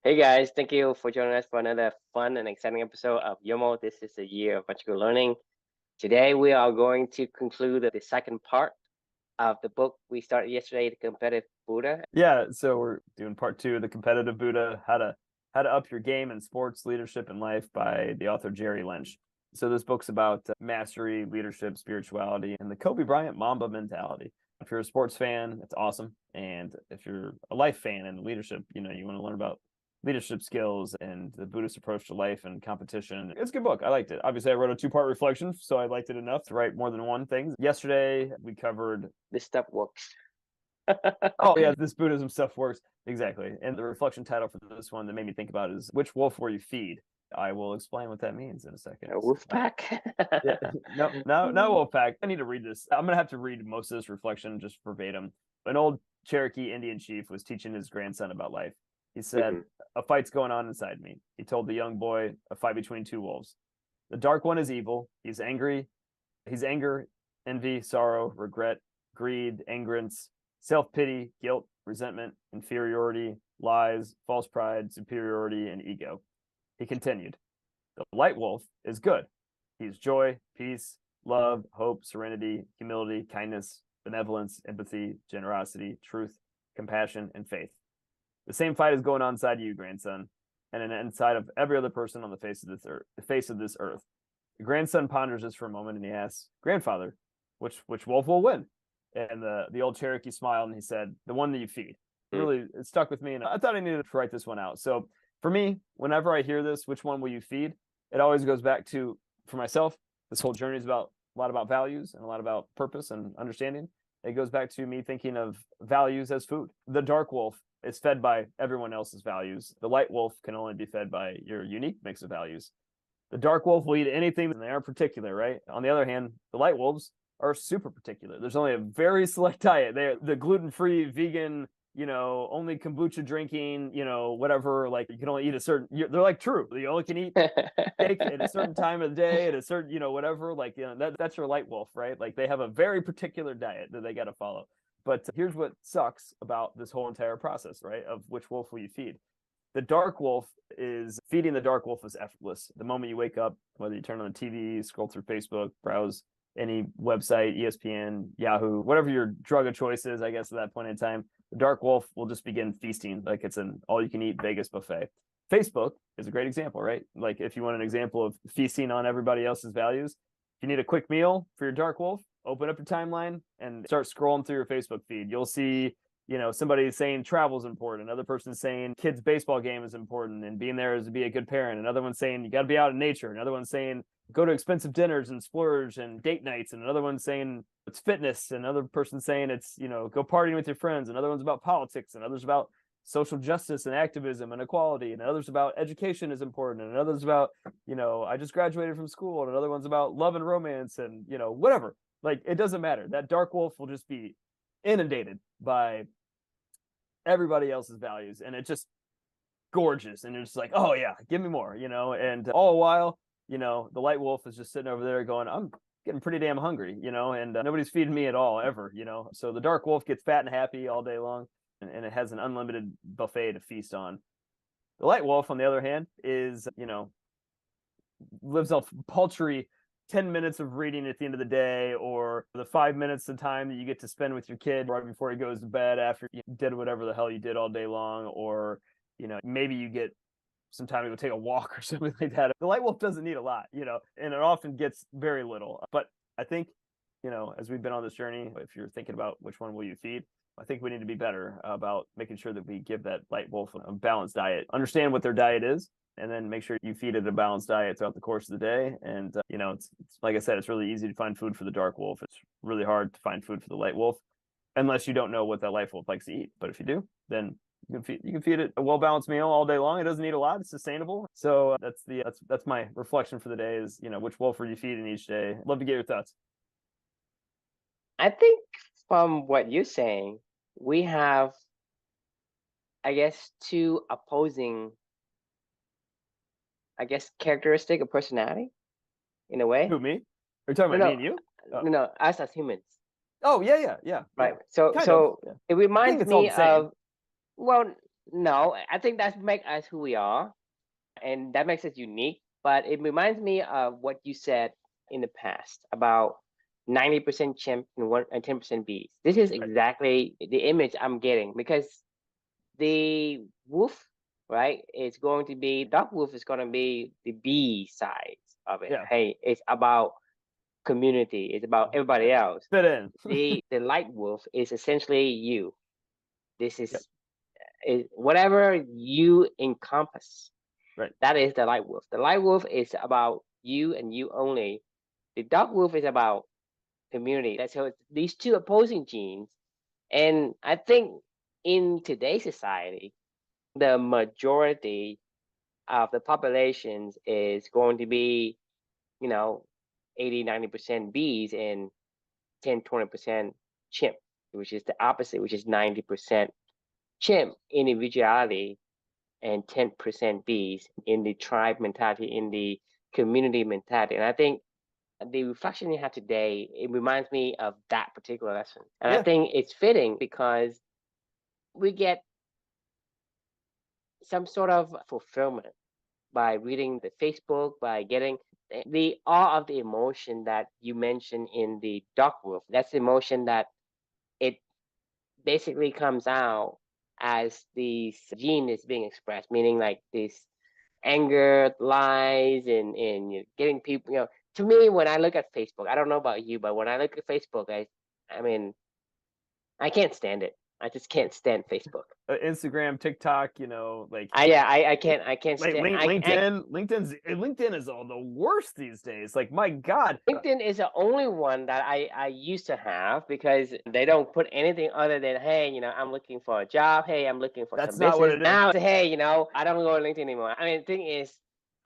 Hey guys, thank you for joining us for another fun and exciting episode of YOMO. This is a year of magical learning. Today we are going to conclude the second part of the book we started yesterday, The Competitive Buddha. Yeah, so we're doing part two of the Competitive Buddha, how to up your game in sports, leadership, and life by the author Jerry Lynch. So this book's about mastery, leadership, spirituality, and the Kobe Bryant Mamba mentality. If you're a sports fan, it's awesome. And if you're a life fan and leadership, you want to learn about leadership skills and the Buddhist approach to life and competition. It's a good book. I liked it. Obviously, I wrote a two-part reflection, so I liked it enough to write more than one thing. Yesterday, we covered This stuff works. Oh yeah, this Buddhism stuff works. Exactly. And the reflection title for this one that made me think about is which wolf will you feed? I will explain what that means in a second. A wolf pack. Yeah. No wolf pack. I need to read this. I'm gonna have to read most of this reflection just verbatim. An old Cherokee Indian chief was teaching his grandson about life. He said, A fight's going on inside me. He told the young boy, a fight between two wolves. The dark one is evil. He's angry. He's anger, envy, sorrow, regret, greed, angerance, self-pity, guilt, resentment, inferiority, lies, false pride, superiority, and ego. He continued, the light wolf is good. He's joy, peace, love, hope, serenity, humility, kindness, benevolence, empathy, generosity, truth, compassion, and faith. The same fight is going on inside you, grandson, and inside of every other person on the face of this earth. The grandson ponders this for a moment and he asks, Grandfather, which wolf will win? And the old Cherokee smiled and he said, the one that you feed. Really, it stuck with me. And I thought I needed to write this one out. So for me, whenever I hear this, which one will you feed? It always goes back to, for myself, this whole journey is a lot about values and a lot about purpose and understanding. It goes back to me thinking of values as food. The dark wolf is fed by everyone else's values. The light wolf can only be fed by your unique mix of values. The dark wolf will eat anything, and they are particular, right? On the other hand, the light wolves are super particular. There's only a very select diet. They're the gluten-free, vegan, only kombucha drinking, whatever. Like you can only eat a certain. They're like true. You only can eat steak at a certain time of the day, at a certain, whatever. Like that's your light wolf, right? Like they have a very particular diet that they got to follow. But here's what sucks about this whole entire process, right? Of which wolf will you feed? The dark wolf is feeding the dark wolf is effortless. The moment you wake up, whether you turn on the TV, scroll through Facebook, browse any website, ESPN, Yahoo, whatever your drug of choice is, I guess at that point in time, the dark wolf will just begin feasting like it's an all-you-can-eat Vegas buffet. Facebook is a great example, right? Like if you want an example of feasting on everybody else's values, if you need a quick meal for your dark wolf, open up your timeline and start scrolling through your Facebook feed. You'll see somebody saying travel is important, another person saying kids baseball game is important and being there is to be a good parent, another one saying you got to be out in nature, another one saying go to expensive dinners and splurge and date nights, and another one saying it's fitness, another person saying it's go partying with your friends, another one's about politics, and others about social justice and activism and equality, and others about education is important, and others about I just graduated from school, and another one's about love and romance, and whatever. Like it doesn't matter. That dark wolf will just be inundated by everybody else's values, and it's just gorgeous, and it's just like, oh yeah, give me more, and all the while, the light wolf is just sitting over there going, I'm getting pretty damn hungry, and nobody's feeding me at all ever, so the dark wolf gets fat and happy all day long, and it has an unlimited buffet to feast on. The light wolf, on the other hand, is lives off paltry 10 minutes of reading at the end of the day, or the 5 minutes of time that you get to spend with your kid right before he goes to bed after you did whatever the hell you did all day long, or maybe you get some time to go take a walk or something like that. The light wolf doesn't need a lot, and it often gets very little. But I think, as we've been on this journey, if you're thinking about which one will you feed, I think we need to be better about making sure that we give that light wolf a balanced diet, understand what their diet is, and then make sure you feed it a balanced diet throughout the course of the day. And, it's like I said, it's really easy to find food for the dark wolf. It's really hard to find food for the light wolf, unless you don't know what that light wolf likes to eat. But if you do, then you can feed it a well-balanced meal all day long. It doesn't eat a lot. It's sustainable. So that's my reflection for the day is, which wolf are you feeding each day? Love to get your thoughts. I think from what you're saying, we have, I guess, two opposing, characteristic of personality in a way. Who, me? Are you talking about me and you? No, us as humans. Oh, yeah. Right. Yeah. So Yeah. it reminds me of, well, No, I think that makes us who we are, and that makes us unique. But it reminds me of what you said in the past about 90% chimp and 10% bees. This is Right. exactly the image I'm getting because the wolf, right, is going to be dark wolf is going to be the bee side of it. Yeah. Hey, it's about community. It's about everybody else. Fit in. The light wolf is essentially you. This Yep. is whatever you encompass. Right. That is the light wolf. The light wolf is about you and you only. The dark wolf is about community. That's so it's these two opposing genes. And I think in today's society, the majority of the populations is going to be, you know, 80-90% bees and 10-20% chimp, which is the opposite, which is 90% chimp individuality and 10% bees in the tribe mentality, in the community mentality. And I think the reflection you have today, it reminds me of that particular lesson. And I Yeah. think it's fitting because we get some sort of fulfillment by reading the Facebook, by getting the awe of the emotion that you mentioned in the dark wolf. That's the emotion that it basically comes out as the gene is being expressed, meaning like this anger, lies, and getting people. To me, when I look at Facebook, I don't know about you, but when I look at Facebook, I mean, I can't stand it. I just can't stand Facebook. Instagram, TikTok, like I can't like stand. LinkedIn is all the worst these days. Like, my God. LinkedIn is the only one that I used to have because they don't put anything other than, hey, I'm looking for a job. Hey, I'm looking for That's some not what business. it is. Now, hey, I don't go on LinkedIn anymore. I mean, the thing is,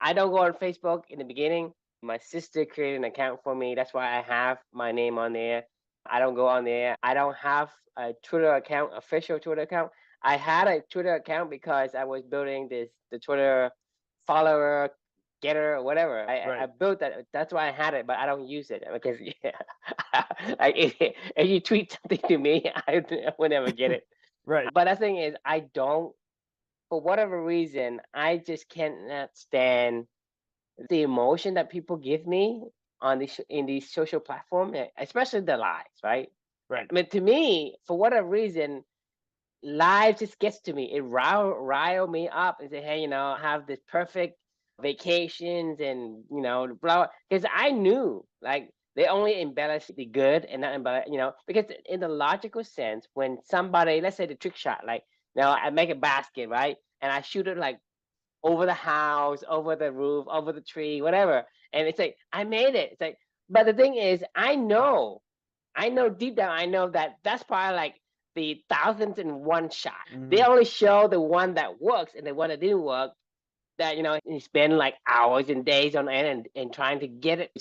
I don't go on Facebook in the beginning. My sister created an account for me. That's why I have my name on there. I don't go on there. I don't have a Twitter account, official Twitter account. I had a Twitter account because I was building the Twitter follower getter or whatever. I Right. built that. That's why I had it, but I don't use it because like if you tweet something to me, I would never get it. Right. But the thing is, I don't. For whatever reason, I just cannot stand the emotion that people give me on in these social platform, especially the lives, right? I Right. mean, to me, for whatever reason, life just gets to me. It rile me up and say, hey, I have this perfect vacations and blah. Because I knew like they only embellish the good and not embellish, because in the logical sense, when somebody, let's say the trick shot, like now I make a basket, right, and I shoot it like over the house, over the roof, over the tree, whatever, and it's like I made it. It's like, but the thing is, I know deep down, I know that that's probably like the thousandth and one shot. They Mhm. only show the one that works, and the one that didn't work, that you spend like hours and days on end and trying to get it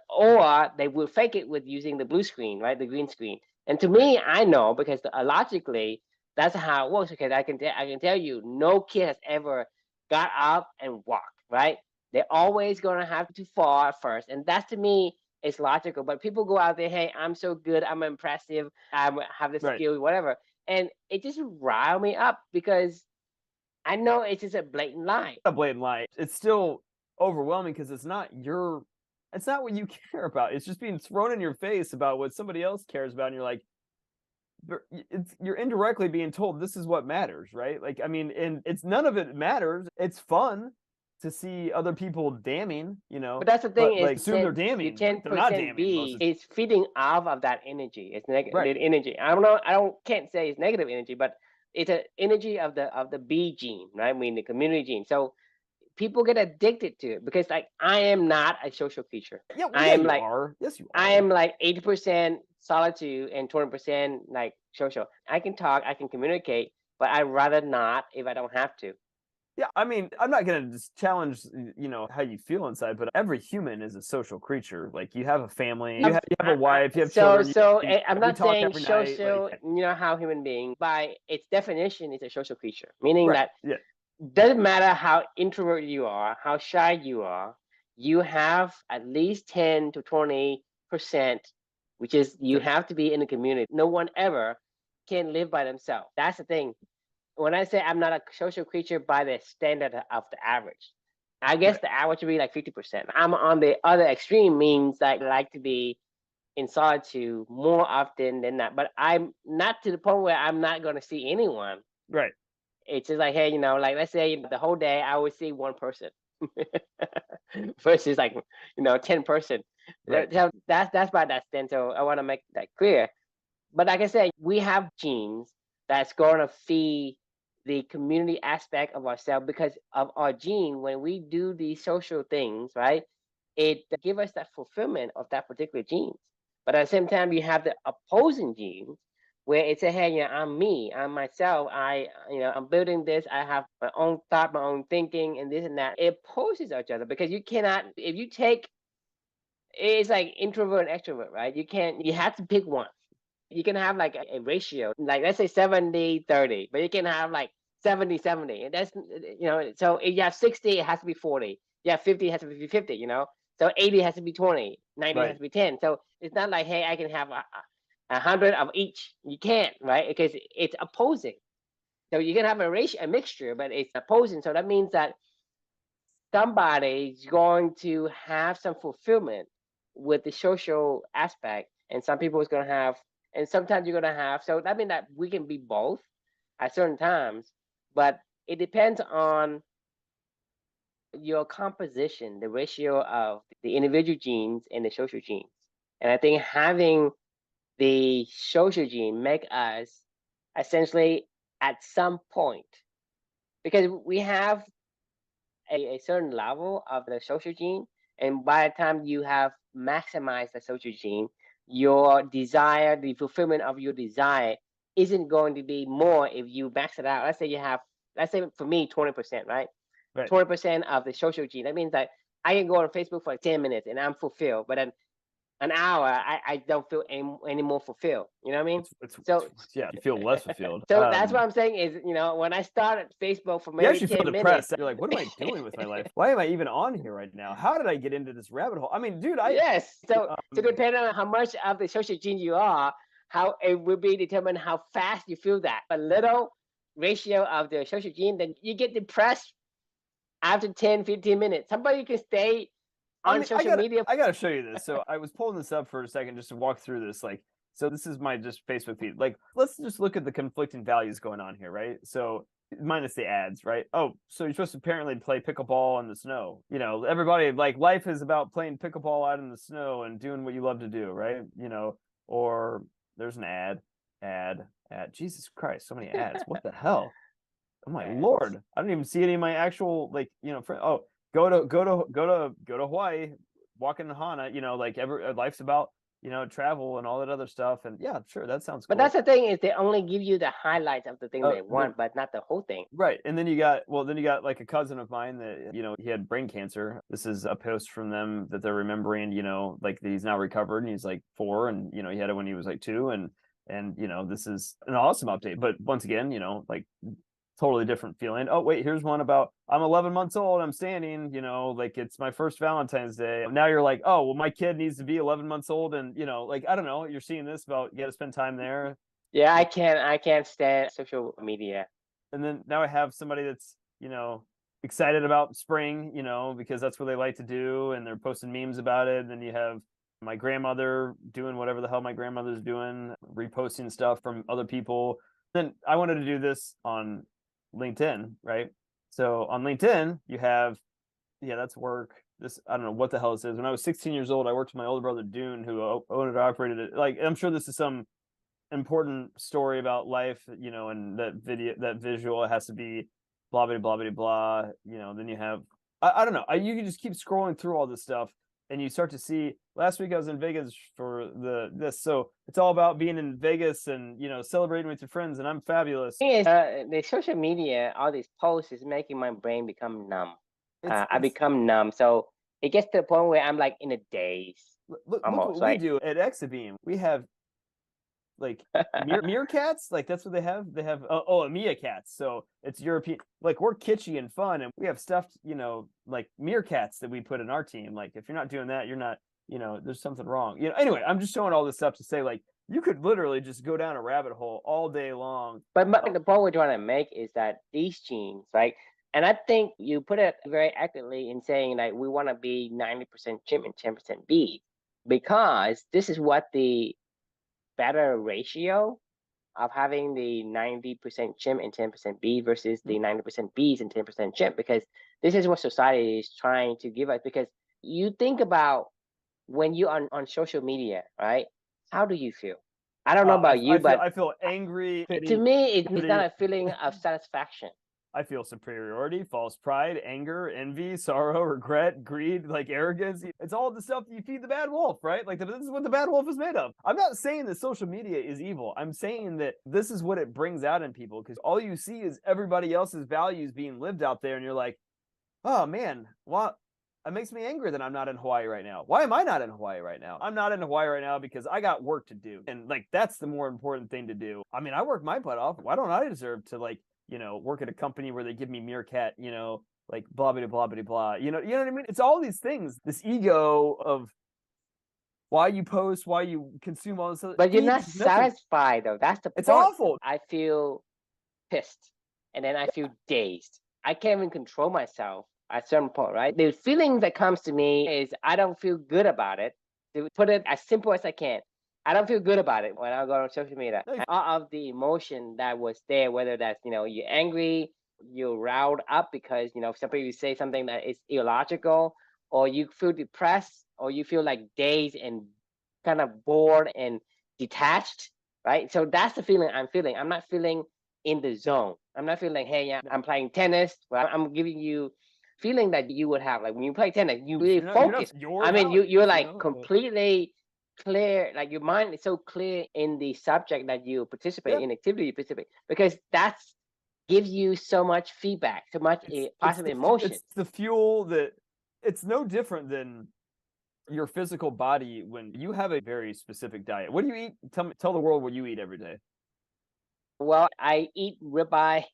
or they will fake it with using the blue screen, right, the green screen. And to Right. me, I know because logically that's how it works. Because I can tell you, no kid has ever got up and walked, right? They're always going to have to fall at first, and that's, to me, it's logical. But people go out there, hey, I'm so good, I'm impressive, I have the Right. skill, whatever, and it just rile me up because I know it's just a blatant lie. A blatant lie. It's still overwhelming because it's not what you care about. It's just being thrown in your face about what somebody else cares about, and you're like, you're indirectly being told this is what matters, right? Like, I mean, and it's none of it matters. It's fun to see other people damning, But that's the thing but is, like assume they're your damning, but ten they're not percent damning most B of is feeding off of that energy. It's right. the energy. I don't know. I don't can't say it's negative energy, but it's an energy of the B gene, right? I mean the community gene. So people get addicted to it because like I am not a social creature. Yeah, well, I yeah, am you like are. Yes, you I are. am like 80% solitude and 20% like social. I can talk, I can communicate, but I'd rather not if I don't have to. Yeah, I mean, I'm not gonna just challenge, how you feel inside, but every human is a social creature. Like, you have a family, you have a wife, you have So, children. so You, I'm we not talk saying every night. Like, social, how human being by its definition is a social creature, meaning right? that Yeah, doesn't matter how introverted you are, how shy you are, you have at least 10 to 20%, which is you sure. have to be in the community. No one ever can live by themselves. That's the thing. when I say I'm not a social creature by the standard of the average, I guess Right. the average would be like 50%. I'm on the other extreme, means like I like to be in solitude more often than not. But I'm not to the point where I'm not going to see anyone. Right. It's just like, hey, like let's say the whole day I would see one person versus like 10 person. Right. So that's by that stand. So I want to make that clear. But like I said, we have genes that's going to feed the community aspect of ourselves because of our gene. When we do these social things, right, it give us that fulfillment of that particular genes. But at the same time, you have the opposing genes where it's a, hey, I'm me, I'm myself. I'm building this. I have my own thought, my own thinking, and this and that. It opposes each other because you cannot. If you take, it's like introvert and extrovert, right? You can't. You have to pick one. You can have like a ratio, like let's say 70-30, but you can have like 70-70. And that's, so if you have 60, it has to be 40. You have 50, it has to be 50. So 80 has to be 20, 90 has Right. to be 10. So it's not like, hey, I can have 100 of each. You can't, right? Because it's opposing. So you can have a ratio, a mixture, but it's opposing. So that means that somebody's going to have some fulfillment with the social aspect, and some people is going to have, and sometimes you're going to have. So that means that we can be both at certain times, but it depends on your composition, the ratio of the individual genes and the social genes. And I think having the social gene make us essentially at some point, because we have a certain level of the social gene, and by the time you have maximized the social gene, your desire, the fulfillment of your desire, isn't going to be more if you max it out. Let's say you have, let's say for me, 20%, right? Right. 20% of the social gene. That means that I can go on Facebook for 10 minutes and I'm fulfilled, but then an hour, I don't feel any more fulfilled. You know what I mean? So Yeah, you feel less fulfilled. so that's what I'm saying is, when I started Facebook for You maybe actually feel 10 minutes. depressed. You're like, what am I doing with my life? Why am I even on here right now? How did I get into this rabbit hole? I mean, dude, Yes. So um, depending on how much of the social gene you are, how it will be determined how fast you feel that. A little ratio of the social gene, then you get depressed after 10, 15 minutes. Somebody can stay I on mean, social media. I gotta show you this. So I was pulling this up for a second just to walk through this. Like, so this is my just Facebook feed. Like, let's just look at the conflicting values going on here, right? So minus the ads, right? Oh, so you're supposed to apparently play pickleball in the snow. Everybody, like, life is about playing pickleball out in the snow and doing what you love to do, right? Or there's an ad. Jesus Christ, so many ads. What the hell? Oh my Lord. I don't even see any of my actual, like, oh, go to Hawaii, walk in Hana, like life's about, travel and all that other stuff. And yeah, sure, that sounds But cool. that's the thing, is they only give you the highlights of the thing Oh, they want, but not the whole thing. right. And then you got like a cousin of mine that, he had brain cancer. This is a post from them that they're remembering, like that he's now recovered and he's like 4, and he had it when he was like 2, and this is an awesome update. But once again, like totally different feeling. Oh, wait, here's one about I'm 11 months old, I'm standing, like it's my first Valentine's Day. Now you're like, oh, well, my kid needs to be 11 months old. And, like, I don't know, you're seeing this about you got to spend time there. Yeah, I can't stand social media. And then now I have somebody that's, excited about spring, because that's what they like to do. And they're posting memes about it. And then you have my grandmother doing whatever the hell my grandmother's doing, reposting stuff from other people. Then I wanted to do this on LinkedIn, right? So on LinkedIn, you have, that's work. This, I don't know what the hell this is. When I was 16 years old, I worked with my older brother, Dune, who owned and operated it. Like, I'm sure this is some important story about life, and that visual, it has to be blah, blah, blah, blah, blah. Then you have, I don't know. You can just keep scrolling through all this stuff and you start to see. Last week I was in Vegas for this, so it's all about being in Vegas and celebrating with your friends, and I'm fabulous. Thing is, the social media, all these posts is making my brain become numb. I become numb, so it gets to the point where I'm like in a daze. Look Almost what we like do at Exabeam. We have like meerkats, like that's what they have. They have EMEA cats, so it's European. Like, we're kitschy and fun, and we have stuffed, like meerkats that we put in our team. Like, if you're not doing that, you're not, there's something wrong. Anyway, I'm just showing all this stuff to say, like, you could literally just go down a rabbit hole all day long. But the point we're trying to make is that these genes, right? And I think you put it very accurately in saying that we want to be 90% chimp and 10% bee, because this is what the better ratio of having the 90% chimp and 10% bee versus the 90% bees and 10% chimp, because this is what society is trying to give us. Because you think about when you're on social media, right? How do you feel? I don't know about you, but I feel angry. to me, it's not a feeling of satisfaction. I feel superiority, false pride, anger, envy, sorrow, regret, greed, like arrogance. It's all the stuff that you feed the bad wolf, right? Like this is what the bad wolf is made of. I'm not saying that social media is evil. I'm saying that this is what it brings out in people, because all you see is everybody else's values being lived out there. And you're like, oh man, what? It makes me angry that I'm not in Hawaii right now. Why am I not in Hawaii right now? I'm not in Hawaii right now because I got work to do. And like, that's the more important thing to do. I mean, I work my butt off. Why don't I deserve to, like, work at a company where they give me meerkat, like blah, blah, blah, blah, blah. You know what I mean? It's all these things, this ego of why you post, why you consume all this other. But you're not satisfied though. That's the point. It's awful. I feel pissed and then I feel dazed. I can't even control myself at a certain point, right? The feeling that comes to me is I don't feel good about it. To put it as simple as I can, I don't feel good about it when I go on social media. All of the emotion that was there, whether that's, you're angry, you're riled up because, somebody say something that is illogical, or you feel depressed, or you feel like dazed and kind of bored and detached, right? So that's the feeling I'm feeling. I'm not feeling in the zone. I'm not feeling like, hey, yeah, I'm playing tennis. Well, I'm giving you feeling that you would have, like when you play tennis, you really focus. I mean, you're like completely clear, like your mind is so clear in the subject that you participate in, activity you participate, because that's gives you so much feedback, so much positive emotion. It's the fuel that it's no different than your physical body when you have a very specific diet. What do you eat? Tell the world what you eat every day. Well, I eat ribeye.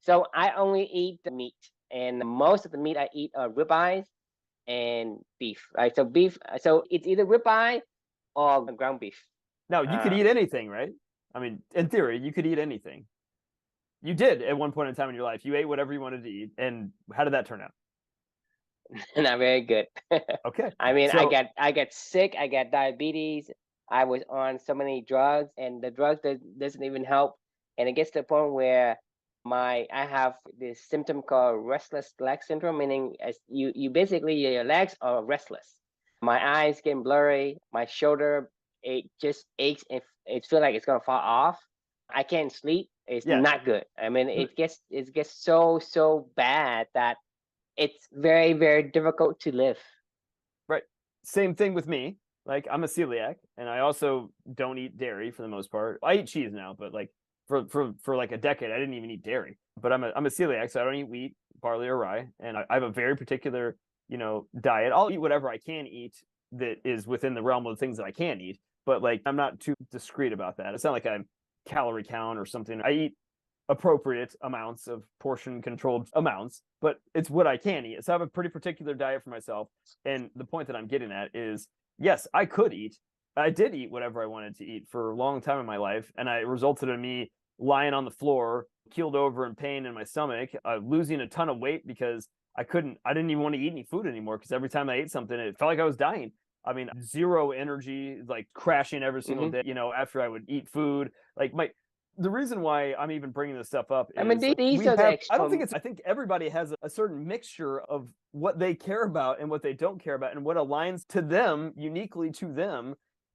So I only eat the meat, and most of the meat I eat are ribeyes and beef. Right, so beef. So it's either ribeye or ground beef. Now you could eat anything, right? I mean, in theory, you could eat anything. You did at one point in time in your life. You ate whatever you wanted to eat, and how did that turn out? Not very good. Okay. I mean, so, I get sick. I got diabetes. I was on so many drugs, and the drugs doesn't even help. And it gets to the point where I have this symptom called restless leg syndrome, meaning as you basically your legs are restless. My eyes getting blurry. My shoulder, it just aches. It feels like it's gonna fall off. I can't sleep. It's not good. I mean, it gets so bad that it's very, very difficult to live. Right. Same thing with me. Like, I'm a celiac, and I also don't eat dairy for the most part. I eat cheese now, but like for like a decade, I didn't even eat dairy. But I'm a celiac, so I don't eat wheat, barley, or rye, and I have a very particular diet. I'll eat whatever I can eat that is within the realm of the things that I can eat. But like, I'm not too discreet about that. It's not like I'm calorie count or something. I eat appropriate amounts of portion controlled amounts, but it's what I can eat. So I have a pretty particular diet for myself. And the point that I'm getting at is, yes, I could eat. I did eat whatever I wanted to eat for a long time in my life. And it resulted in me lying on the floor, keeled over in pain in my stomach, losing a ton of weight because I didn't even want to eat any food anymore, because every time I ate something, it felt like I was dying. I mean, zero energy, like crashing every single day, after I would eat food. Like the reason why I'm even bringing this stuff up is, I mean, these are I think everybody has a certain mixture of what they care about and what they don't care about, and what aligns to them, uniquely to them.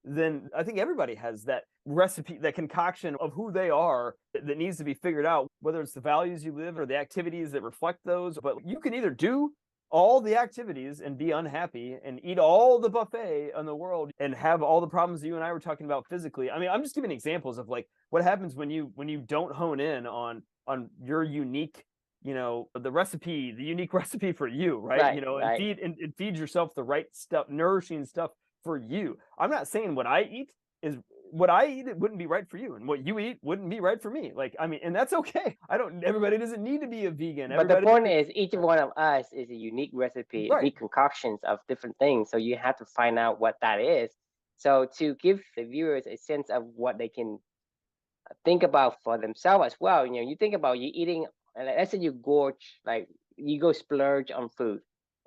Then I think everybody has that recipe, that concoction of who they are that needs to be figured out, whether it's the values you live or the activities that reflect those. But you can either do all the activities and be unhappy and eat all the buffet in the world and have all the problems you and I were talking about physically. I mean, I'm just giving examples of like what happens when you don't hone in on your unique, the unique recipe for you, right? And feed yourself the right stuff, nourishing stuff for you. I'm not saying what I eat it wouldn't be right for you, and what you eat wouldn't be right for me. Like, I mean, and that's okay. Everybody doesn't need to be a vegan. But the point is, each one of us is a unique recipe, unique concoctions of different things. So you have to find out what that is. So to give the viewers a sense of what they can think about for themselves as well, you think about you eating, let's say you gorge, like you go splurge on food,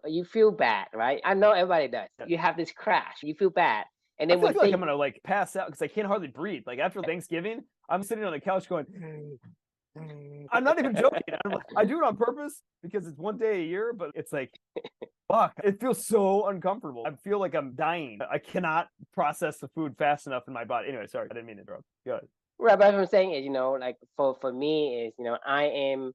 you feel bad, right? I know everybody does. Yeah. You have this crash, you feel bad, and I then feel one like thing, I'm gonna like pass out because I can't hardly breathe. Like after Thanksgiving, I'm sitting on the couch going. I'm not even joking. I do it on purpose because it's one day a year, but it's like, fuck, it feels so uncomfortable. I feel like I'm dying. I cannot process the food fast enough in my body. Anyway, sorry, I didn't mean to interrupt. Go ahead. right, but what I'm saying is, like for me is, I am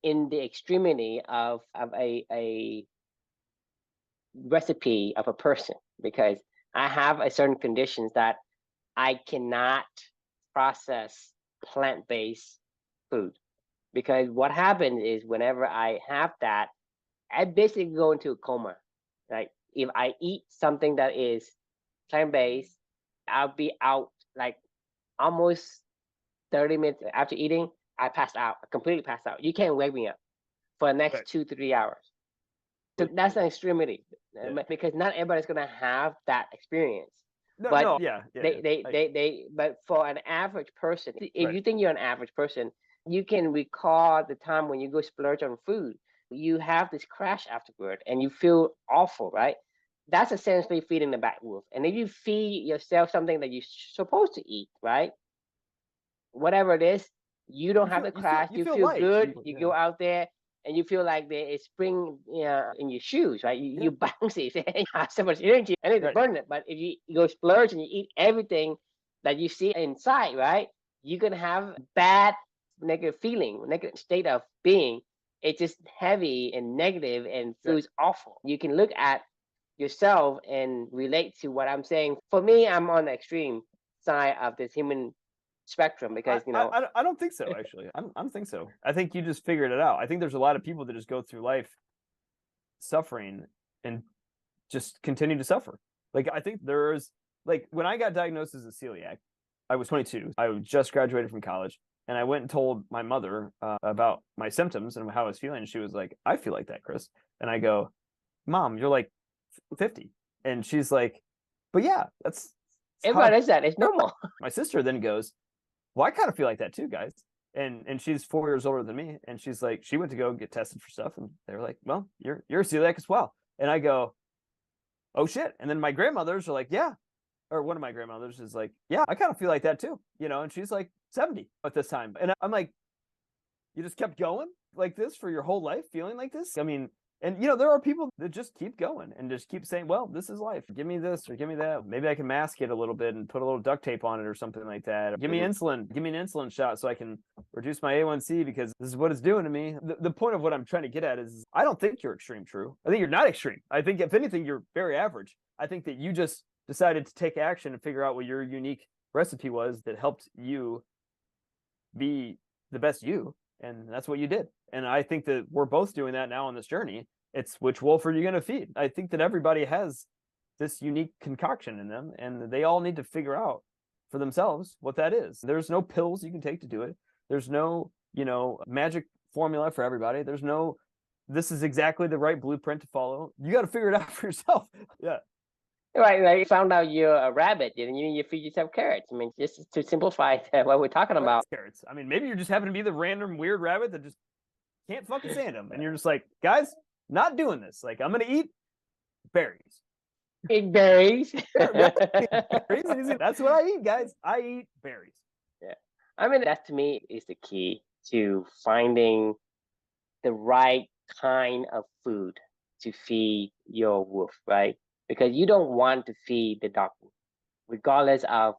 in the extremity of a recipe of a person, because I have a certain conditions that I cannot process plant-based food, because what happens is whenever I have that, I basically go into a coma. Like if I eat something that is plant-based, I'll be out like almost 30 minutes after eating. I passed out, completely passed out. You can't wake me up for the next Right. 2 to 3 hours. So that's an extremity, Yeah. because not everybody's gonna have that experience. No, But no, yeah. but for an average person, if Right. you think you're an average person, you can recall the time when you go splurge on food. You have this crash afterward and you feel awful, right? That's essentially feeding the bad wolf. And if you feed yourself something that you're supposed to eat, right? Whatever it is, you don't have the crash. You You feel feel light. good. You go out there and you feel like there is spring in your shoes, right? You bouncy, you have so much energy. I need to Right. burn it. But if you go splurge and you eat everything that you see inside, right? You're gonna have bad negative feeling, negative state of being. It's just heavy and negative and feels awful. You can look at yourself and relate to what I'm saying. For me, I'm on the extreme side of this human spectrum, because I don't think so. Actually, I don't think so. I think you just figured it out. I think there's a lot of people that just go through life suffering and just continue to suffer. Like I think there's like when I got diagnosed as a celiac, I was 22. I just graduated from college, and I went and told my mother about my symptoms and how I was feeling. And she was like, "I feel like that, Chris." And I go, "Mom, you're like 50," and she's like, "But yeah, that's everybody does that. It's normal." My sister then goes, "Well, I kind of feel like that too, guys." And she's 4 years older than me, and she's like, she went to go get tested for stuff, and they were like, "Well, you're a celiac as well." And I go, "Oh shit!" And then my grandmothers are like, "Yeah," or one of my grandmothers is like, "Yeah, I kind of feel like that too," and she's like 70 at this time, and I'm like, "You just kept going like this for your whole life, feeling like this?" I mean, and there are people that just keep going and just keep saying, "Well, this is life. Give me this or give me that. Maybe I can mask it a little bit and put a little duct tape on it or something like that. Give me insulin. Give me an insulin shot so I can reduce my A1C because this is what it's doing to me." The point of what I'm trying to get at is I don't think you're extreme true. I think you're not extreme. I think if anything, you're very average. I think that you just decided to take action and figure out what your unique recipe was that helped you be the best you. And that's what you did. And I think that we're both doing that now on this journey. It's which wolf are you going to feed? I think that everybody has this unique concoction in them, and they all need to figure out for themselves what that is. There's no pills you can take to do it. There's no, magic formula for everybody. There's no, this is exactly the right blueprint to follow. You got to figure it out for yourself. Yeah. Right, you found out you're a rabbit, and you feed yourself carrots. I mean, just to simplify what we're talking about. Carrots. I mean, maybe you're just happen to be the random weird rabbit that just can't fucking stand them, and you're just like, guys, not doing this. Like, I'm gonna eat berries. Eat berries. Berries. That's what I eat, guys. I eat berries. Yeah, I mean, that to me is the key to finding the right kind of food to feed your wolf, right? Because you don't want to feed the dog, regardless of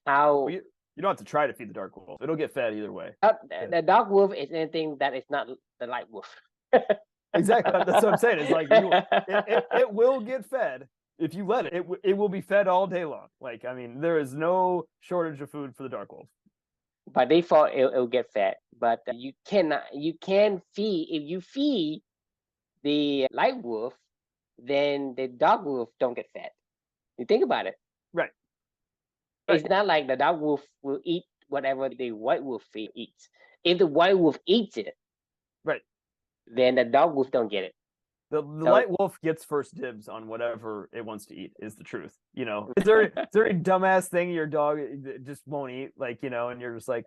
how. Well, you don't have to try to feed the dark wolf. It'll get fed either way. The dog wolf is anything that is not the light wolf. Exactly. That's what I'm saying. It's like it will get fed if you let it. It will be fed all day long. Like, I mean, there is no shortage of food for the dark wolf. By default, it'll get fed. But you can feed, if you feed the light wolf, then the dog wolf don't get fed. You think about it. Right. It's not like the dog wolf will eat whatever the white wolf eats. If the white wolf eats it, right, then the dog wolf don't get it. The light wolf gets first dibs on whatever it wants to eat, is the truth. Is there a dumbass thing your dog just won't eat, and you're just like,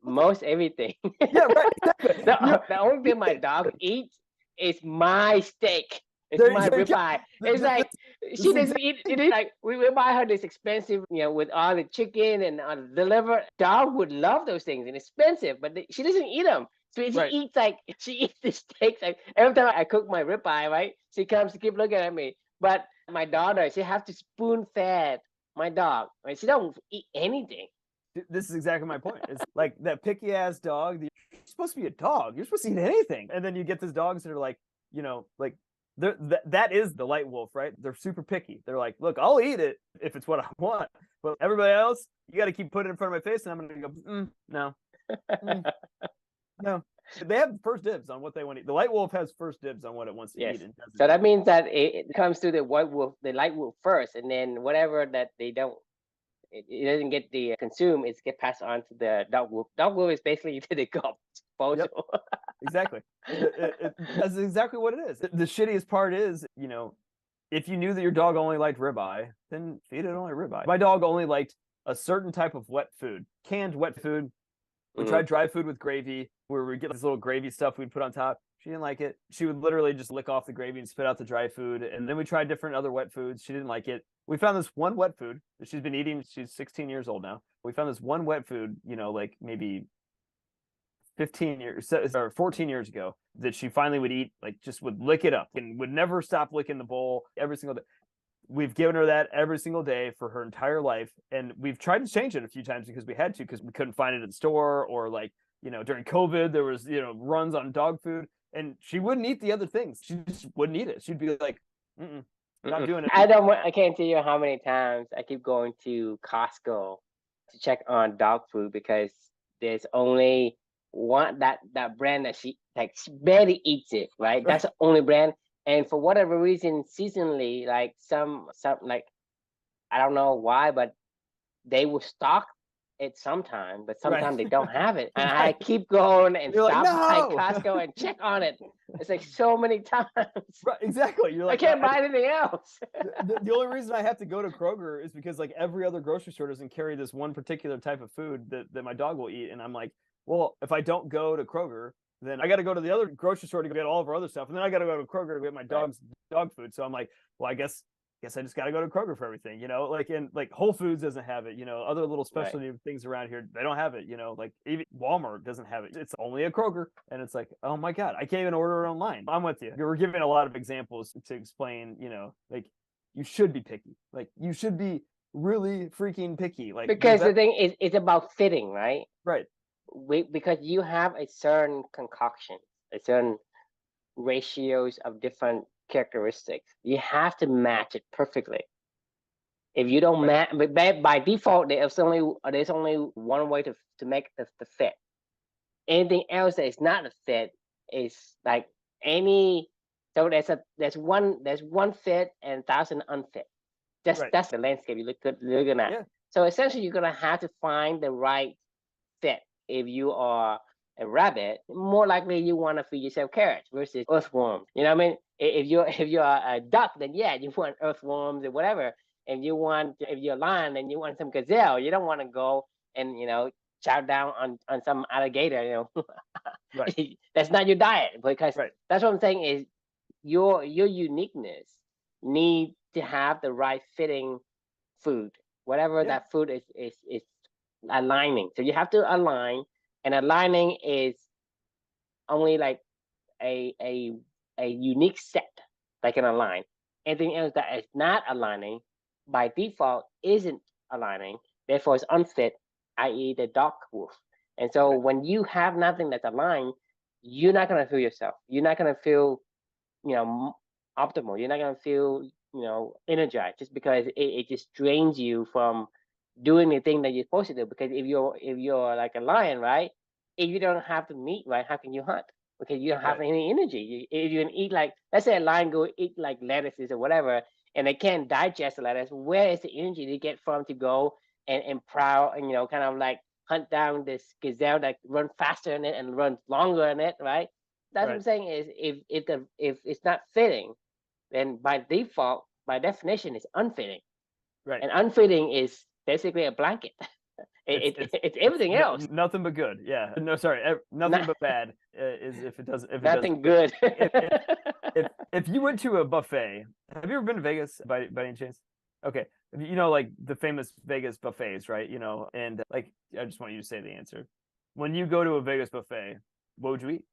most everything. Yeah, right. Exactly. The only thing my dog eats is my steak. It's my ribeye. It's like she doesn't eat. It is like we buy her this expensive, with all the chicken and all the liver. Dog would love those things and expensive, but she doesn't eat them. So she eats the steaks. Like every time I cook my ribeye, right? She comes to keep looking at me. But my daughter, she have to spoon fed my dog. Right? She don't eat anything. This is exactly my point. It's like that picky ass dog. You're supposed to be a dog. You're supposed to eat anything. And then you get these dogs that are like, that is the light wolf, right? They're super picky. They're like, look, I'll eat it if it's what I want. But everybody else, you got to keep putting it in front of my face, and I'm going to go, no. No. They have first dibs on what they want to eat. The light wolf has first dibs on what it wants to eat. And so that means that it comes to the white wolf, the light wolf first, and then whatever that they don't, it doesn't get the consume, it gets passed on to the dog wolf. Dog wolf is basically to the disposal. Yep. Exactly. That's exactly what it is. The shittiest part is, if you knew that your dog only liked ribeye, then feed it only ribeye. My dog only liked a certain type of wet food, canned wet food. We tried dry food with gravy, where we get this little gravy stuff we'd put on top. She didn't like it. She would literally just lick off the gravy and spit out the dry food. And then we tried different other wet foods. She didn't like it. We found this one wet food that she's been eating. She's 16 years old now. We found this one wet food, like maybe 15 years or 14 years ago, that she finally would eat, like just would lick it up and would never stop licking the bowl every single day. We've given her that every single day for her entire life. And we've tried to change it a few times because we had to, because we couldn't find it at the store, or during COVID, there was, runs on dog food, and she wouldn't eat the other things. She just wouldn't eat it. She'd be like, not doing it. I can't tell you how many times I keep going to Costco to check on dog food, because there's only one, that brand that she barely eats it, right? That's the only brand. And for whatever reason, seasonally, like some like, I don't know why, but they will stock it sometime, but sometimes they don't have it. And I keep going and stop by Costco and check on it. It's like so many times. Right, exactly. You're like, I can't buy anything else. The only reason I have to go to Kroger is because like every other grocery store doesn't carry this one particular type of food that my dog will eat. And I'm like, well, if I don't go to Kroger, then I got to go to the other grocery store to get all of our other stuff. And then I got to go to Kroger to get my dog's dog food. So I'm like, well, I guess I just got to go to Kroger for everything, and like Whole Foods doesn't have it, other little specialty things around here, they don't have it, like even Walmart doesn't have it. It's only a Kroger. And it's like, oh my God, I can't even order it online. I'm with you. We're giving a lot of examples to explain, like you should be picky. Like you should be really freaking picky. Like, because the thing is, it's about fitting, right? Right. Because you have a certain concoction, a certain ratios of different characteristics. You have to match it perfectly. If you don't match, by default, there's only one way to make the fit. Anything else that is not a fit is like any. So there's one fit and 1,000 unfit. That's the landscape you're looking at. Yeah. So essentially, you're gonna have to find the right fit. If you are a rabbit, more likely you want to feed yourself carrots versus earthworms. You know what I mean? If you're a duck, then you want earthworms or whatever. If you're a lion, then you want some gazelle. You don't want to go and chow down on some alligator. Right. That's not your diet, because that's what I'm saying is your uniqueness need to have the right fitting food, whatever that food is aligning. So you have to align, and aligning is only like a unique set that can align. Anything else that is not aligning by default isn't aligning, therefore it's unfit, i.e. the dog wolf. And so when you have nothing that's aligned, you're not going to feel yourself. You're not going to feel optimal. You're not going to feel energized, just because it just drains you from doing the thing that you're supposed to do. Because if you're like a lion, right? If you don't have the meat, right, how can you hunt? Because you don't have any energy. If you can eat, like, let's say a lion go eat like lettuces or whatever, and they can't digest the lettuce, where is the energy they get from to go and prowl and kind of like hunt down this gazelle that run faster in it and runs longer in it, right? That's what I'm saying is if it's not fitting, then by default, by definition, it's unfitting. Right. And unfitting is basically a blanket. It's everything else. Nothing but good. Yeah. No, sorry. Nothing but bad is if it doesn't. If Nothing it good. if you went to a buffet, have you ever been to Vegas by any chance? Okay. You know, like the famous Vegas buffets, right? You know, and like I just want you to say the answer. When you go to a Vegas buffet, what would you eat?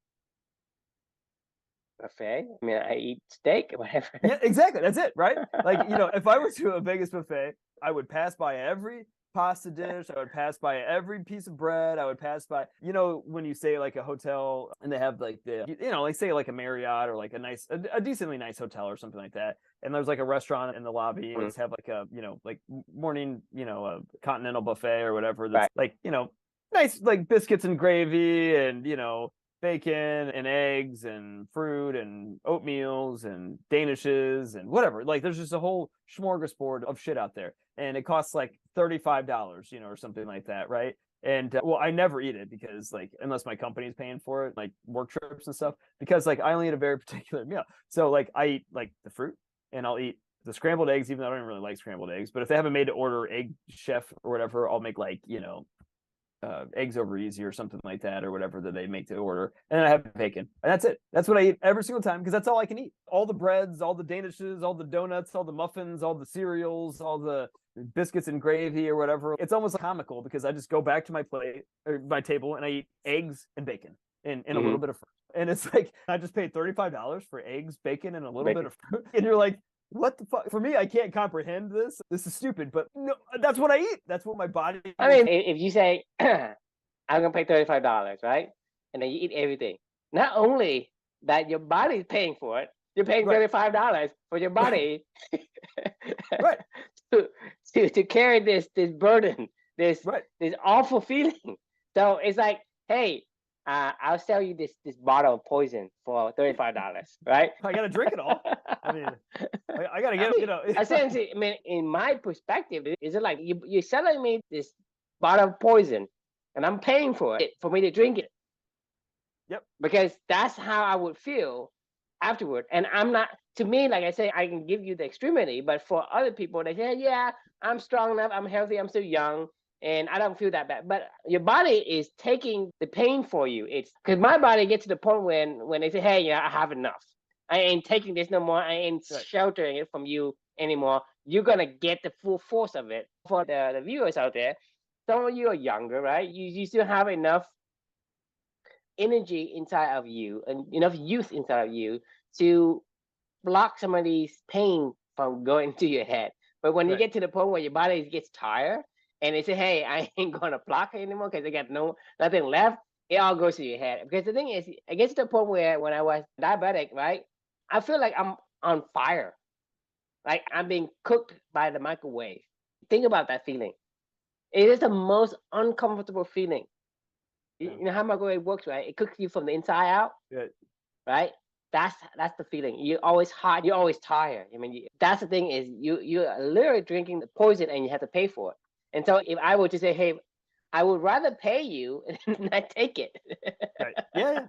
Buffet. I mean, I eat steak, whatever. Yeah, exactly. That's it, right? Like, you know, if I went to a Vegas buffet, I would pass by every pasta dish. I would pass by every piece of bread. I would pass by, you know, when you say like a hotel and they have like you know, like say like a Marriott or like a decently nice hotel or something like that. And there's like a restaurant in the lobby and just have like a, you know, like morning, you know, a continental buffet or whatever. That's like, you know, nice like biscuits and gravy and, you know, bacon and eggs and fruit and oatmeals and danishes and whatever. Like there's just a whole smorgasbord of shit out there, and it costs like $35, you know, or something like that, right? And well, I never eat it because like unless my company's paying for it, like work trips and stuff, because like I only eat a very particular meal. So like I eat like the fruit and I'll eat the scrambled eggs, even though I don't really like scrambled eggs. But if they haven't made to order egg chef or whatever, I'll make like, you know, eggs over easy or something like that, or whatever that they make to order, and then I have bacon, and that's it. That's what I eat every single time because that's all I can eat. All the breads, all the danishes, all the donuts, all the muffins, all the cereals, all the biscuits and gravy or whatever. It's almost comical because I just go back to my plate or my table and I eat eggs and bacon and a little bit of fruit, and it's like I just paid $35 for eggs, bacon, and a little bit of fruit, and you're like, what the fuck? For me, I can't comprehend this. This is stupid, but no, that's what I eat. That's what my body. I mean, if you say, I'm gonna pay $35, right? And then you eat everything. Not only that your body's paying for it, you're paying $35 for your body right. to carry this burden, this awful feeling. So it's like, hey, I'll sell you this bottle of poison for $35, right? I gotta drink it all. I mean, I gotta get, you know. Essentially, I mean, in my perspective, is it like you're selling me this bottle of poison, and I'm paying for it for me to drink it? Yep. Because that's how I would feel afterward. And I'm not. To me, like I say, I can give you the extremity, but for other people, they say, yeah, I'm strong enough, I'm healthy, I'm still young, and I don't feel that bad. But your body is taking the pain for you. It's because my body gets to the point when they say, hey, yeah, I have enough. I ain't taking this no more. I ain't sheltering it from you anymore. You're gonna get the full force of it. For the viewers out there, some of you are younger, right? You still have enough energy inside of you and enough youth inside of you to block some of these pain from going to your head. But when you get to the point where your body gets tired and they say, hey, I ain't gonna block it anymore because I got nothing left, it all goes to your head. Because the thing is, it gets to the point where when I was diabetic, right, I feel like I'm on fire. Like I'm being cooked by the microwave. Think about that feeling. It is the most uncomfortable feeling. You know how microwave works, right? It cooks you from the inside out, right? That's the feeling. You're always hot. You're always tired. I mean, that's the thing is you're literally drinking the poison and you have to pay for it. And so if I were to say, hey, I would rather pay you and not take it. Yeah.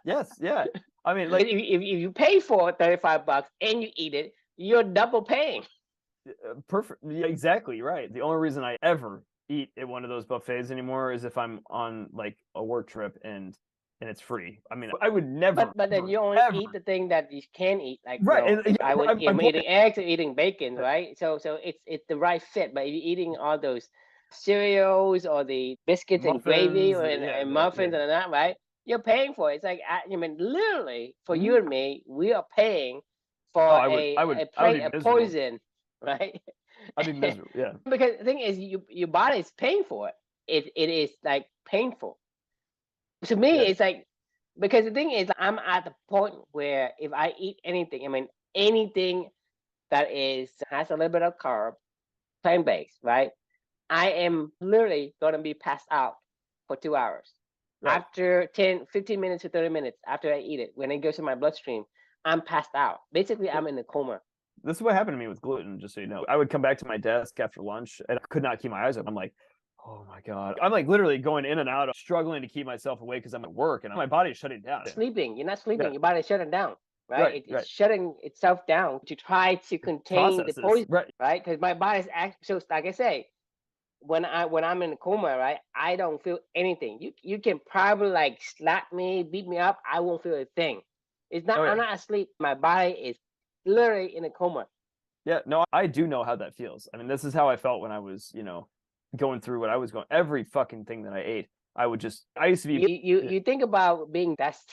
Yes. Yeah. I mean, like if you pay for $35 and you eat it, you're double paying. Perfect. Yeah, exactly right. The only reason I ever eat at one of those buffets anymore is if I'm on like a work trip and it's free. I mean, I would never. But then you only eat the thing that you can eat. Like I'm eating eggs or eating bacon, right? So it's the right fit. But if you're eating all those cereals or the biscuits and gravy and muffins and that, right? You're paying for it. It's like I mean, literally for you and me, we are paying for a plate of poison, right? I'd be miserable. Yeah. Because the thing is, your body is paying for it. It is like painful. To me, it's like, because the thing is, I'm at the point where if I eat anything, I mean, anything that has a little bit of carb, plant-based, right? I am literally going to be passed out for 2 hours. Right. After 15 minutes to 30 minutes after I eat it, when it goes to my bloodstream, I'm passed out. Basically, I'm in a coma. This is what happened to me with gluten, just so you know. I would come back to my desk after lunch and I could not keep my eyes open. I'm like, Oh my God. I'm like literally going in and out, struggling to keep myself awake because I'm at work and my body's shutting down. Sleeping. You're not sleeping. Yeah. Your body's shutting down, right? Right. It's Right. shutting itself down to try to contain the Processes. poison, Right. right? Because my body's actually, so like I say, when I'm in a coma, right, I don't feel anything. You can probably like slap me, beat me up, I won't feel a thing. It's not. Oh I'm yeah. not asleep. My body is literally in a coma. Yeah. No, I do know how that feels. I mean, this is how I felt when I was, going through what I was going, every fucking thing that I ate. I used to be, You think about being that's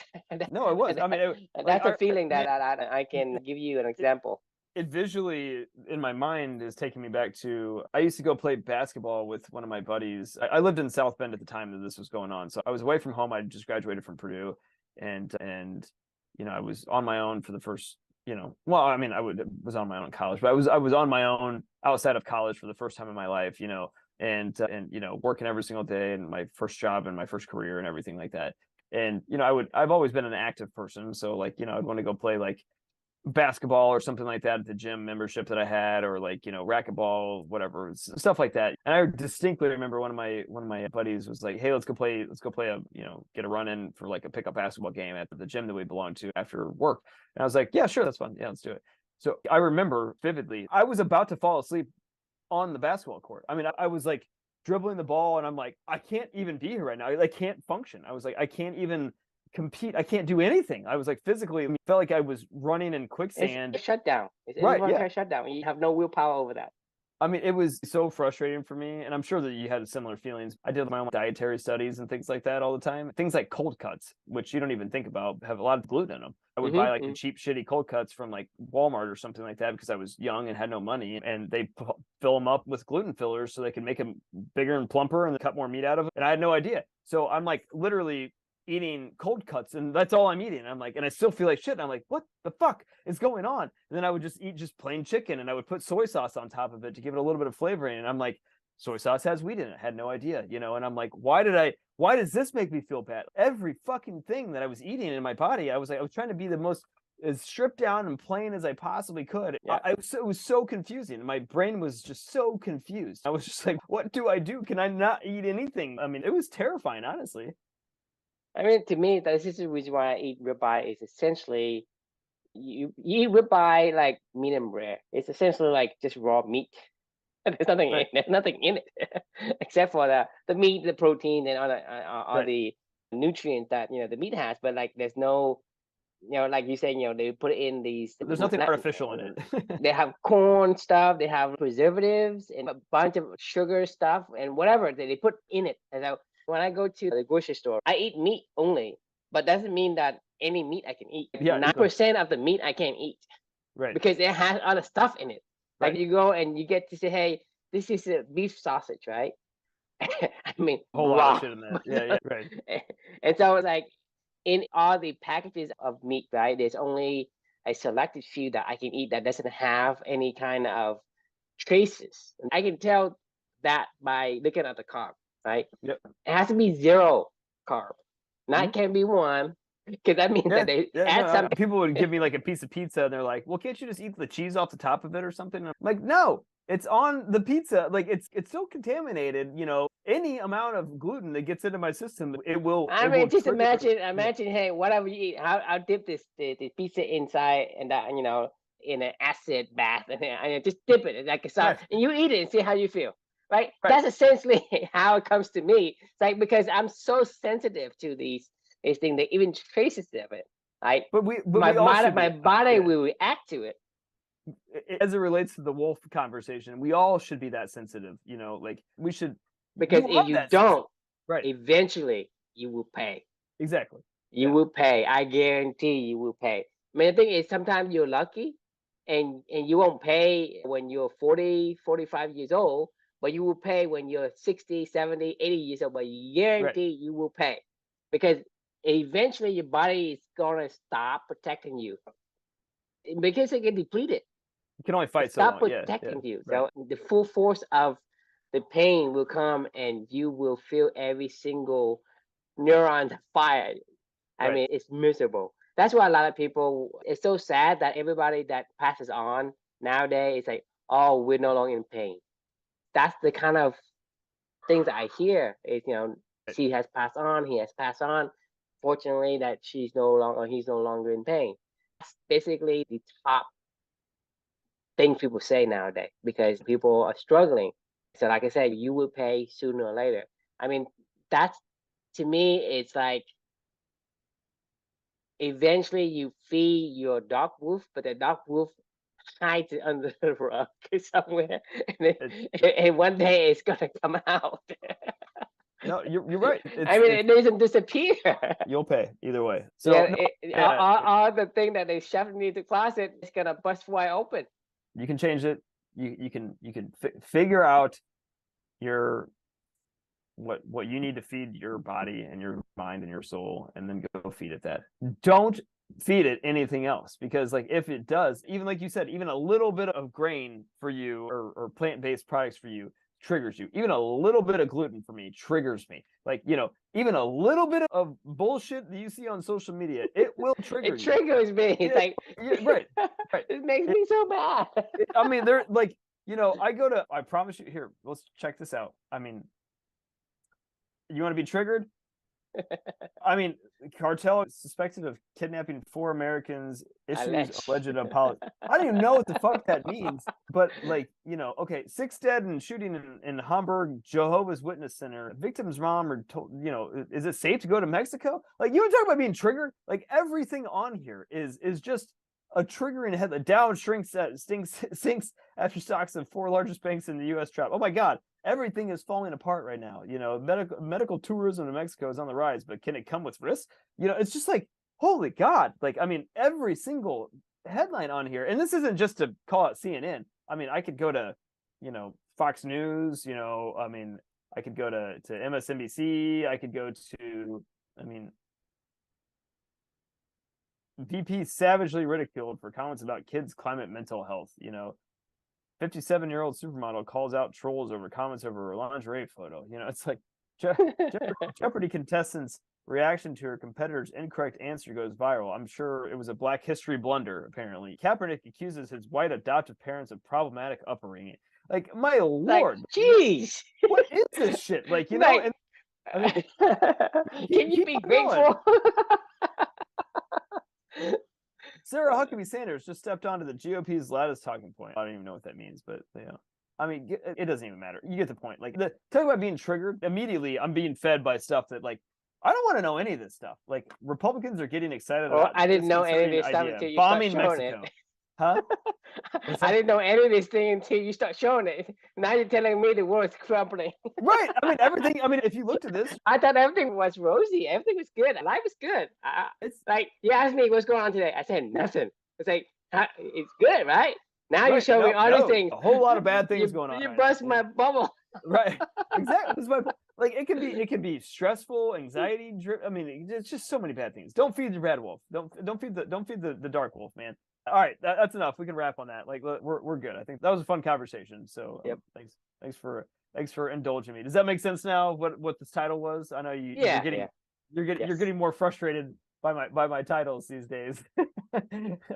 no, it was. I mean, that's a feeling man, that I can give you an example. it visually in my mind is taking me back to I used to go play basketball with one of my buddies. I lived in South Bend at the time that this was going on, so I was away from home. I just graduated from Purdue, and I was on my own for the first well, I mean, was on my own in college, but I was on my own outside of college for the first time in my life, and working every single day and my first job and my first career and everything like that. And I've always been an active person, so like I'd want to go play like basketball or something like that at the gym membership that I had, or like racquetball, whatever, stuff like that. And I distinctly remember one of my buddies was like, "Hey, let's go play a get a run in for like a pickup basketball game at the gym that we belonged to after work." And I was like, "Yeah, sure, that's fun. Yeah, let's do it." So I remember vividly, I was about to fall asleep on the basketball court. I mean, I was like dribbling the ball, and I'm like, I can't even be here right now. I can't function. I was like, I can't even compete. I can't do anything. I was like physically, I felt like I was running in quicksand. It's a shutdown. It's Right. Yeah. a shutdown. You have no willpower over that. I mean, it was so frustrating for me, and I'm sure that you had similar feelings. I did my own dietary studies and things like that all the time. Things like cold cuts, which you don't even think about, have a lot of gluten in them. I would buy like the cheap, shitty cold cuts from like Walmart or something like that because I was young and had no money, and they fill them up with gluten fillers so they can make them bigger and plumper and cut more meat out of it. And I had no idea. So I'm like literally eating cold cuts, and that's all I'm eating. I'm like, and I still feel like shit. And I'm like, what the fuck is going on? And then I would just eat just plain chicken, and I would put soy sauce on top of it to give it a little bit of flavoring. And I'm like, soy sauce has wheat in it. I had no idea, And I'm like, why does this make me feel bad? Every fucking thing that I was eating in my body, I was trying to be the most as stripped down and plain as I possibly could. Yeah. It was so confusing. My brain was just so confused. I was just like, what do I do? Can I not eat anything? I mean, it was terrifying, honestly. I mean, to me, this is the reason why I eat ribeye. Is essentially you eat ribeye like medium rare. It's essentially like just raw meat. There's nothing Right. there's nothing in it except for the meat, the protein, and all the nutrients that the meat has. But like, there's no like you said, they put in these. There's nothing artificial in it. They have corn stuff. They have preservatives and a bunch of sugar stuff and whatever they put in it. And so when I go to the grocery store, I eat meat only, but doesn't mean that any meat I can eat. Yeah, 9% of the meat I can't eat, right? Because it has other stuff in it. Like Right. you go and you get to say, hey, this is a beef sausage, right? I mean, a whole lot of shit in that. Yeah, right. And so it's like in all the packages of meat, right? There's only a selected few that I can eat that doesn't have any kind of traces. And I can tell that by looking at the carb, right? Yep. It has to be 0 carb. Not can be 1, because that means that they add something. People would give me like a piece of pizza, and they're like, "Well, can't you just eat the cheese off the top of it or something?" And I'm like, no. It's on the pizza. Like it's so contaminated. Any amount of gluten that gets into my system, it will. I mean, just imagine. Hey, whatever you eat, I'll dip the pizza inside and that in an acid bath, and just dip it like a sauce, and you eat it and see how you feel. Right? That's essentially how it comes to me. It's like, because I'm so sensitive to these things, that even traces of it. Right? But my body will react to it. As it relates to the wolf conversation, we all should be that sensitive, like we should. Because if you don't, eventually you will pay. Exactly. You will pay. I guarantee you will pay. I mean, the thing is, sometimes you're lucky and you won't pay when you're 40, 45 years old, but you will pay when you're 60, 70, 80 years old, but you guarantee you will pay. Because eventually your body is going to stop protecting you. Because it get depleted. You can only fight stop protecting you. So the full force of the pain will come, and you will feel every single neuron fired. I mean, it's miserable. That's why a lot of people, it's so sad that everybody that passes on nowadays is like, oh, we're no longer in pain. That's the kind of things that I hear is, she has passed on, he has passed on. Fortunately, that he's no longer in pain. That's basically the top thing people say nowadays because people are struggling. So, like I said, you will pay sooner or later. I mean, that's to me, it's like eventually you feed your dog wolf, but the dog wolf hides it under the rug somewhere, and one day it's gonna come out. No, you're right. I mean, it doesn't disappear. You'll pay either way. So yeah, all the thing that they shoved into the closet is gonna bust wide open. You can change it. You can figure out your what you need to feed your body and your mind and your soul, and then go feed it that. Don't feed it anything else, because like if it does, even like you said, even a little bit of grain for you or plant-based products for you triggers you. Even a little bit of gluten for me triggers me. Like, even a little bit of bullshit that you see on social media, it will trigger it triggers me. It's like right. It makes me so bad. I mean, they're like, I promise you, here, let's check this out. I mean, you want to be triggered? I mean, cartel suspected of kidnapping 4 Americans, issues alleged apology. I don't even know what the fuck that means, but like, okay, 6 dead in shooting in Hamburg Jehovah's Witness Center. Victim's mom are told, is it safe to go to Mexico? Like, you want to talk about being triggered? Like, everything on here is just a triggering head. The Dow sinks after stocks of 4 largest banks in the U.S. drop. Oh my God. Everything is falling apart right now. Medical tourism in Mexico is on the rise, but can it come with risk? It's just like, holy God. Like, I mean, every single headline on here, and this isn't just to call out CNN. I mean, I could go to, Fox News, I mean, I could go to MSNBC. I could go to, VP savagely ridiculed for comments about kids' climate mental health. 57-year-old supermodel calls out trolls over comments over her lingerie photo. It's like Jeopardy contestants' reaction to her competitor's incorrect answer goes viral. I'm sure it was a Black History blunder, apparently. Kaepernick accuses his white adoptive parents of problematic upbringing. Like, my Lord. Jeez. What is this shit? Like, know, and, I mean, can you be grateful? Sarah Huckabee Sanders just stepped onto the GOP's loudest talking point. I don't even know what that means, but I mean, it doesn't even matter. You get the point. Like, talk about being triggered. Immediately, I'm being fed by stuff that, like, I don't want to know any of this stuff. Like, Republicans are getting excited about. I didn't know any of this stuff until you bombing start showing Mexico. It. Huh? I didn't know any of this thing until you start showing it. Now you're telling me the world's crumbling. Right. I mean, everything. I mean, if you looked at this, I thought everything was rosy. Everything was good. Life is good. It's like, you asked me what's going on today. I said nothing. It's like, it's good, right? Now you're showing me other things. A whole lot of bad things going on. You bust my bubble. Right. Exactly. Like, it can be stressful, anxiety driven. I mean, it's just so many bad things. Don't feed the red wolf. Don't feed the dark wolf, man. All right, that's enough. We can wrap on that. Like, we're good. I think that was a fun conversation. So yep. Thanks for indulging me. Does that make sense now? What this title was? I know you're getting more frustrated by my titles these days.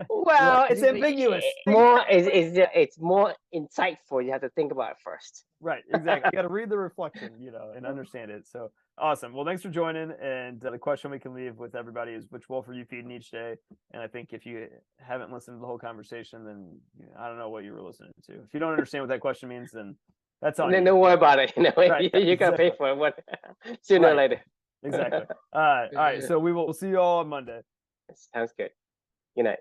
Well, it's ambiguous. It's more insightful. You have to think about it first. Right, exactly. You got to read the reflection, and understand it. So awesome. Well, thanks for joining. And the question we can leave with everybody is, which wolf are you feeding each day? And I think if you haven't listened to the whole conversation, then I don't know what you were listening to. If you don't understand what that question means, then that's on. Then don't worry about it. Right, you're gonna pay for it sooner or later. Exactly. All right. So we'll see you all on Monday. Sounds good. Good night.